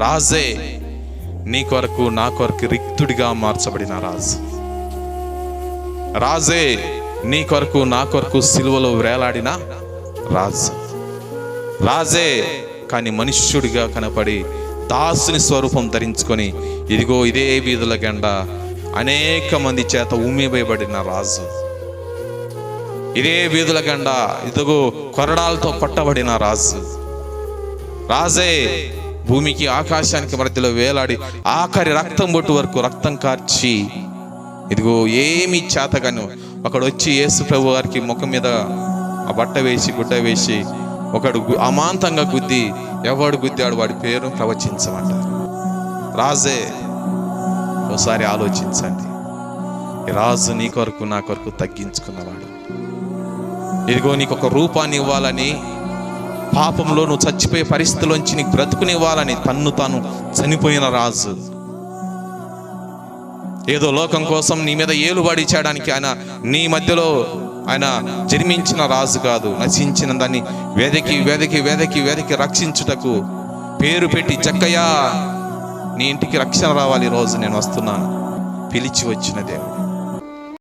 రాజే నీ కొరకు నా కొరకు రిక్తుడిగా మార్చబడిన రాజు. రాజే నీ కొరకు నా కొరకు సిలువలో వేలాడిన రాజు. రాజే కానీ మనుష్యుడిగా కనపడి దాసుని స్వరూపం ధరించుకొని ఇదిగో ఇదే వీధుల గండ అనేక మంది చేత ఉమ్మివేయబడిన రాజు. ఇదే వీధుల గండ ఇదిగో కొరడాలతో కొట్టబడిన రాజు. రాజే భూమికి ఆకాశానికి మధ్యలో వేలాడి ఆఖరి రక్తం బొట్టు వరకు రక్తం కార్చి ఇదిగో ఏమి చేతగాను ఒకడు వచ్చి యేసు ప్రభు వారికి ముఖం మీద ఆ బట్ట వేసి గుడ్డ వేసి ఒకడు అమాంతంగా గుద్ది ఎవడు గుద్దాడు వాడి పేరు ప్రవచించమంటారు. రాజే ఒకసారి ఆలోచించండి. ఈ రాజు నీ కొరకు నా కొరకు తగ్గించుకున్నవాడు. ఇదిగో నీకు ఒక రూపాన్ని ఇవ్వాలని, పాపంలో నువ్వు చచ్చిపోయే పరిస్థితిలోంచి నీకు బ్రతుకునివ్వాలని తన్ను తాను చనిపోయిన రాజు. ఏదో లోకం కోసం నీ మీద ఏలుబడి చేయడానికి ఆయన నీ మధ్యలో ఆయన జన్మించిన రాజు కాదు. నశించిన దాన్ని వెదకి వెదకి వెదకి వెదకి రక్షించుటకు పేరు పెట్టి జక్కయ్య నీ ఇంటికి రక్షణ రావాలి, రోజు నేను వస్తున్నాను పిలిచి వచ్చిన దేవుడు.